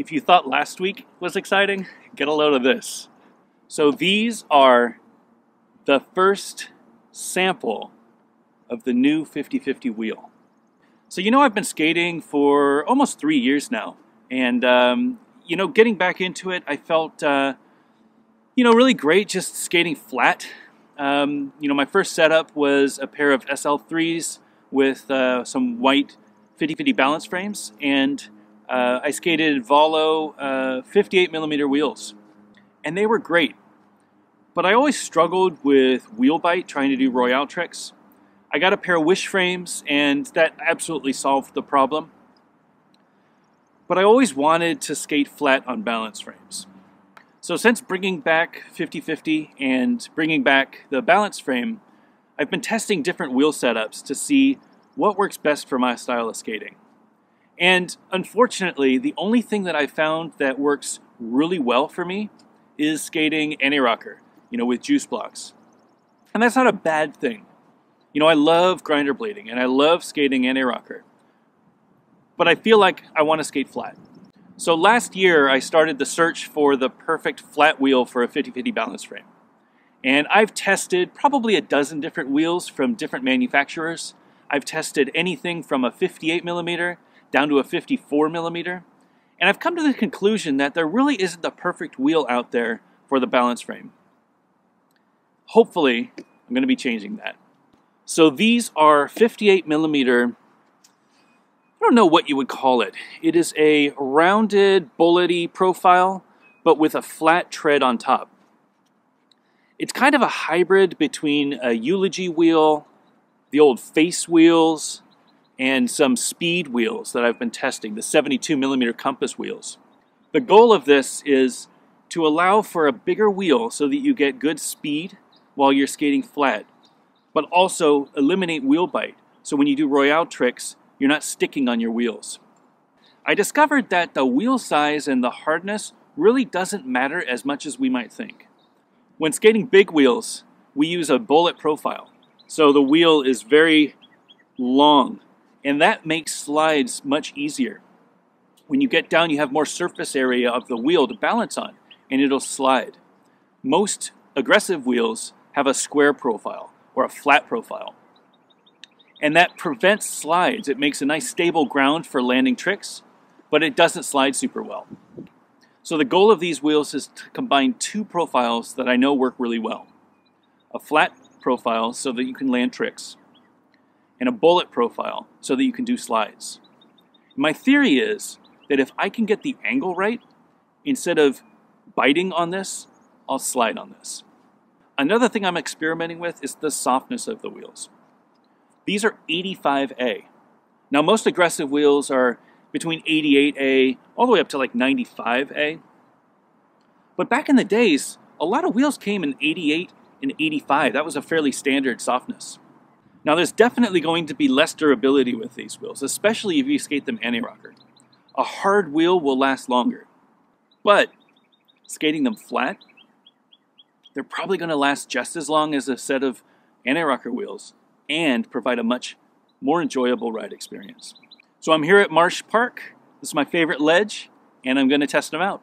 If you thought last week was exciting, get a load of this. So these are the first sample of the new 50/50 wheel. So I've been skating for almost 3 years now. And, getting back into it, I felt, really great just skating flat. My first setup was a pair of SL3s with some white 50/50 balance frames. And I skated Volo 58mm wheels, and they were great. But I always struggled with wheel bite trying to do Royale tricks. I got a pair of Wish frames, and that absolutely solved the problem. But I always wanted to skate flat on balance frames. So since bringing back 50/50 and bringing back the balance frame, I've been testing different wheel setups to see what works best for my style of skating. And unfortunately, the only thing that I found that works really well for me is skating anti-rocker, with juice blocks. And that's not a bad thing. I love grinder blading and I love skating anti-rocker. But I feel like I want to skate flat. So last year, I started the search for the perfect flat wheel for a 50/50 balance frame. And I've tested probably a dozen different wheels from different manufacturers. I've tested anything from a 58mm down to a 54mm. And I've come to the conclusion that there really isn't the perfect wheel out there for the balance frame. Hopefully, I'm going to be changing that. So these are 58mm, I don't know what you would call it. It is a rounded, bullety profile, but with a flat tread on top. It's kind of a hybrid between a Eulogy wheel, the old face wheels, and some speed wheels that I've been testing, the 72mm compass wheels. The goal of this is to allow for a bigger wheel so that you get good speed while you're skating flat, but also eliminate wheel bite. So when you do Royale tricks, you're not sticking on your wheels. I discovered that the wheel size and the hardness really doesn't matter as much as we might think. When skating big wheels, we use a bullet profile. So the wheel is very long, and that makes slides much easier. When you get down, you have more surface area of the wheel to balance on, and it'll slide. Most aggressive wheels have a square profile or a flat profile. And that prevents slides. It makes a nice stable ground for landing tricks, but it doesn't slide super well. So the goal of these wheels is to combine two profiles that I know work really well. A flat profile so that you can land tricks, and a bullet profile so that you can do slides. My theory is that if I can get the angle right, instead of biting on this, I'll slide on this. Another thing I'm experimenting with is the softness of the wheels. These are 85A. Now most aggressive wheels are between 88A all the way up to like 95A. But back in the days, a lot of wheels came in 88 and 85. That was a fairly standard softness. Now there's definitely going to be less durability with these wheels, especially if you skate them anti-rocker. A hard wheel will last longer. But skating them flat, they're probably going to last just as long as a set of anti-rocker wheels and provide a much more enjoyable ride experience. So I'm here at Marsh Park. This is my favorite ledge, and I'm going to test them out.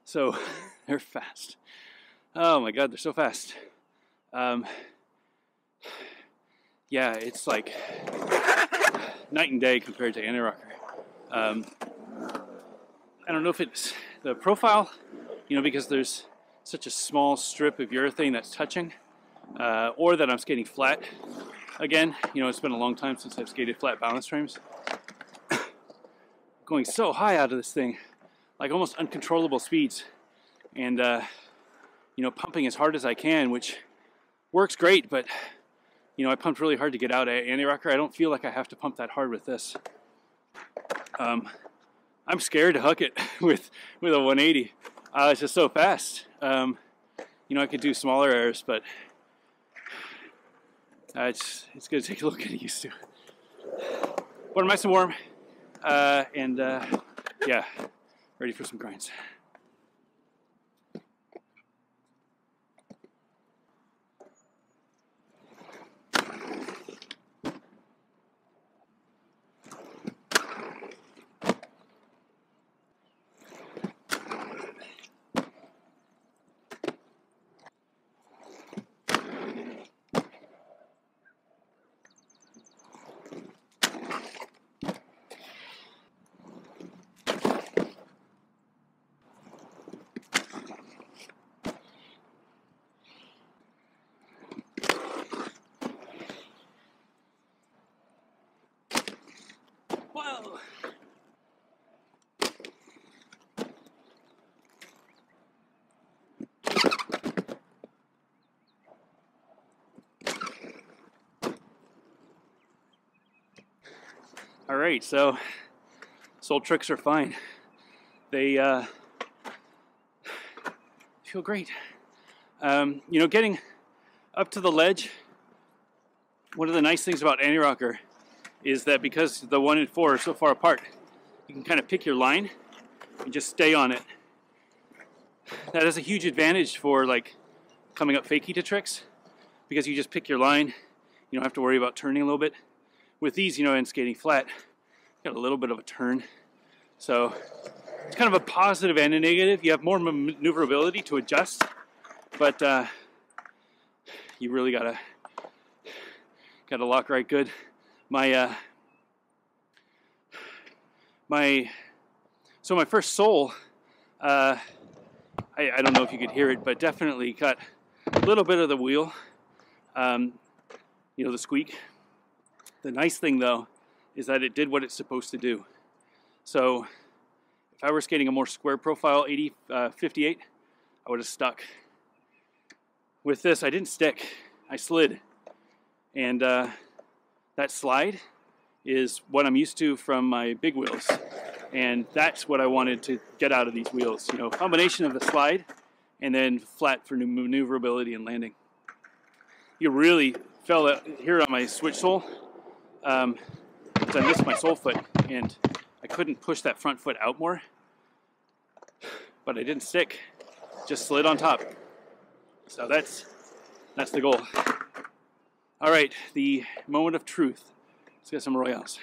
So they're fast. Oh my God, they're so fast. Yeah, it's like night and day compared to anti-rocker. I don't know if it's the profile, you know, because there's such a small strip of urethane that's touching, or that I'm skating flat. Again, you know, it's been a long time since I've skated flat balance frames. Going so high out of this thing, like almost uncontrollable speeds, and you know, pumping as hard as I can, which works great, but you know, I pumped really hard to get out at anti-rocker. I don't feel like I have to pump that hard with this. I'm scared to hook it with a 180. It's just so fast. You know, I could do smaller airs, but it's going to take a little getting used to. But I'm nice and warm, and yeah, ready for some grinds. Whoa! All right, so soul tricks are fine. They feel great. You know, getting up to the ledge, one of the nice things about anti-rocker is that because the 1 and 4 are so far apart, you can kind of pick your line and just stay on it. That is a huge advantage for like coming up fakie to tricks, because you just pick your line. You don't have to worry about turning a little bit. With these, you know, and skating flat, got a little bit of a turn. So it's kind of a positive and a negative. You have more maneuverability to adjust, but you really gotta lock right good. So my first sole, I don't know if you could hear it, but definitely got a little bit of the wheel, you know, the squeak. The nice thing though is that it did what it's supposed to do. So if I were skating a more square profile 58, I would have stuck. With this, I didn't stick, I slid. And that slide is what I'm used to from my big wheels. And that's what I wanted to get out of these wheels. You know, combination of the slide and then flat for maneuverability and landing. You really felt it here on my switch sole. Because I missed my sole foot and I couldn't push that front foot out more. But I didn't stick, just slid on top. So that's the goal. All right, the moment of truth. Let's get some royales.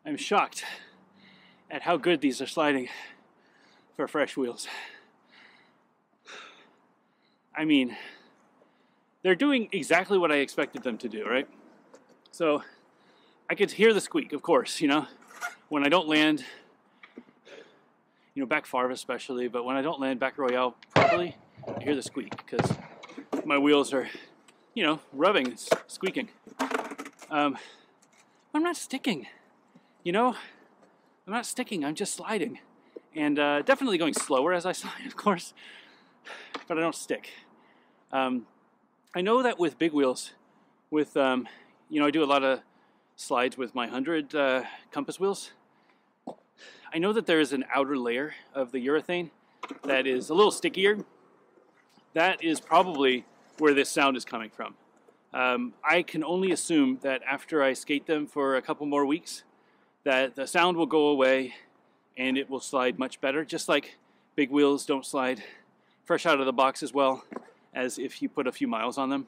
I'm shocked at how good these are sliding for fresh wheels. I mean, they're doing exactly what I expected them to do, right? So I could hear the squeak, of course, when I don't land, back Favre especially, but when I don't land back Royale properly, I hear the squeak because my wheels are, rubbing, squeaking. I'm not sticking, I'm not sticking, I'm just sliding. And definitely going slower as I slide, of course, but I don't stick. I know that with big wheels, with, I do a lot of slides with my 100 compass wheels. I know that there is an outer layer of the urethane that is a little stickier. That is probably where this sound is coming from. I can only assume that after I skate them for a couple more weeks, that the sound will go away and it will slide much better, just like big wheels don't slide fresh out of the box as well as if you put a few miles on them.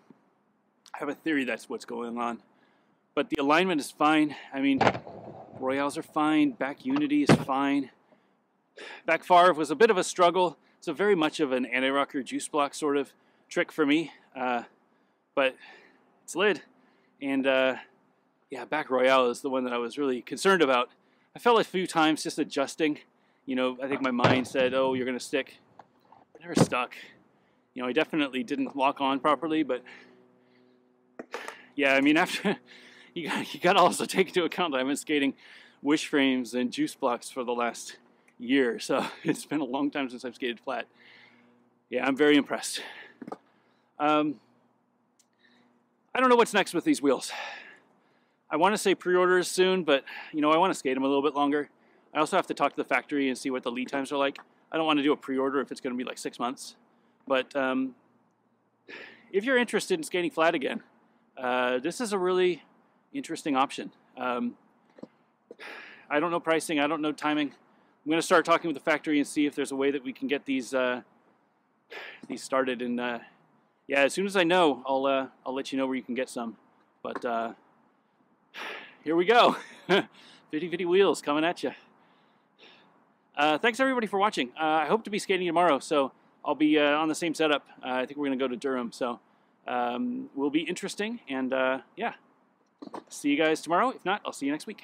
I have a theory that's what's going on. But the alignment is fine. I mean, Royales are fine. Back Unity is fine. Back Favre was a bit of a struggle. It's a very much of an anti-rocker juice block sort of trick for me. But it slid. And back Royale is the one that I was really concerned about. I fell a few times just adjusting. I think my mind said, oh, you're going to stick. I never stuck. I definitely didn't lock on properly, but yeah, I mean, after you got to also take into account that I've been skating wish frames and juice blocks for the last year, so it's been a long time since I've skated flat. Yeah, I'm very impressed. I don't know what's next with these wheels. I want to say pre-orders soon, but I want to skate them a little bit longer. I also have to talk to the factory and see what the lead times are like. I don't want to do a pre-order if it's going to be like 6 months. But if you're interested in skating flat again, this is a really interesting option. I don't know pricing. I don't know timing. I'm going to start talking with the factory and see if there's a way that we can get these started. And as soon as I know, I'll let you know where you can get some. But here we go. 50-50 wheels coming at you. Thanks everybody for watching. I hope to be skating tomorrow, so I'll be on the same setup. I think we're going to go to Durham, so will be interesting. And see you guys tomorrow. If not, I'll see you next week.